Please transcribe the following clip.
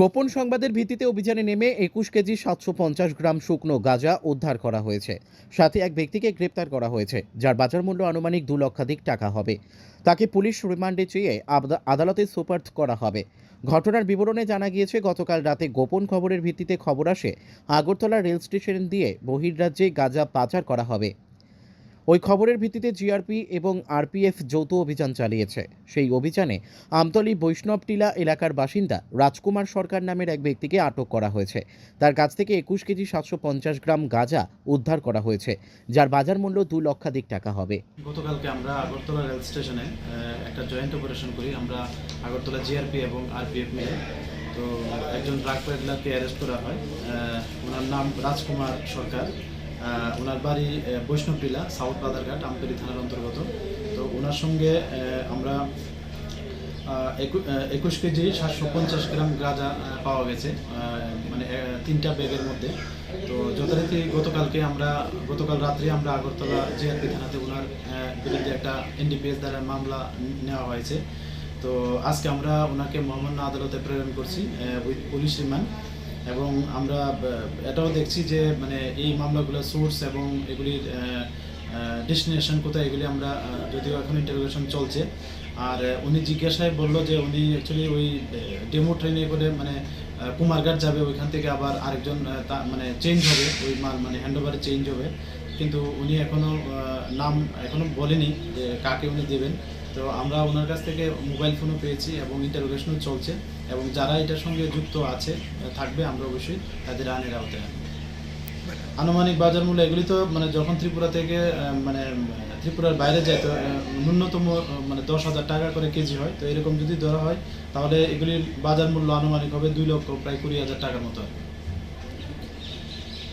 গোপন সংবাদের ভিত্তিতে অভিযানে নেমে ২১ কেজি ৭৫০ গ্রাম শুকনো গাঁজা উদ্ধার করা হয়েছে। সাথে এক ব্যক্তিকে গ্রেপ্তার করা হয়েছে, যার বাজার মূল্য আনুমানিক ২ লক্ষাধিক টাকা হবে। তাকে পুলিশ রিমান্ডে চেয়ে আদালতে সোপর্দ করা হবে। ঘটনার বিবরণে জানা গিয়েছে, গতকাল রাতে গোপন খবরের ভিত্তিতে খবর আসে আগরতলা রেল স্টেশন দিয়ে বহির্রাজ্যে গাঁজা পাচার করা হবে। ওই খবরের ভিত্তিতে জিআরপি এবং আরপিএফ যৌথ অভিযান চালিয়েছে। সেই অভিযানে আমতলী বৈষ্ণবটিলা এলাকার বাসিন্দা রাজকুমার সরকার নামের এক ব্যক্তিকে আটক করা হয়েছে। তার কাছ থেকে ২১ কেজি ৭৫০ গ্রাম গাঁজা উদ্ধার করা হয়েছে, যার বাজার মূল্য ২ লক্ষাধিক টাকা হবে। গতকালকে আমরা আগরতলা রেল স্টেশনে একটা জয়েন্ট অপারেশন করি। আমরা আগরতলা জিআরপি এবং আরপিএফ মিলে তো একজন ড্রাগ পেডলারকে অ্যারেস্ট করা হয়। ওনার নাম রাজকুমার সরকার। ওনার বাড়ি বৈষ্ণবটিলা, সাউথ বাজারঘাট, আমতলী থানার অন্তর্গত। তো ওনার সঙ্গে আমরা ২১ কেজি ৭৫০ গ্রাম গাঁজা পাওয়া গেছে, মানে ৩টা ব্যাগের মধ্যে। তো যথারীতি গতকাল রাত্রে আমরা আগরতলা জিআরপি থানাতে ওনার বিরুদ্ধে একটা এনডিপিএস দ্বারা মামলা নেওয়া হয়েছে। তো আজকে আমরা ওনাকে মহামান্য আদালতে প্রেরণ করছি উইথ পুলিশ রিমান্ড। এবং আমরা এটাও দেখছি যে মানে এই মামলাগুলোর সোর্স এবং এগুলির ডেস্টিনেশন কোথায়, এগুলি আমরা যদিও এখন ইন্টারোগেশন চলছে। আর উনি জিজ্ঞাসায় বললো যে উনি অ্যাকচুয়ালি ওই ডেমো ট্রেনে করে মানে কুমারঘাট যাবে, ওইখান থেকে আবার আরেকজন মানে চেঞ্জ হবে, ওই মাল মানে হ্যান্ডওভারে চেঞ্জ হবে। কিন্তু উনি নাম এখনও বলেনি যে কাকে উনি দেবেন। তো আমরা ওনার কাছ থেকে মোবাইল ফোনও পেয়েছি এবং ইন্টারোগেশনও চলছে, এবং যারা এটার সঙ্গে যুক্ত থাকবে আমরা অবশ্যই তাদের আইনের আওতায় আনবো। আনুমানিক বাজার মূল্য এগুলি তো মানে যখন ত্রিপুরা থেকে মানে ত্রিপুরার বাইরে যায় তো ন্যূনতম মানে ১০,০০০ টাকা করে কেজি হয়। তো এরকম যদি ধরা হয় তাহলে এগুলির বাজার মূল্য আনুমানিক হবে ২ লক্ষ প্রায় ২০,০০০ টাকার মতো।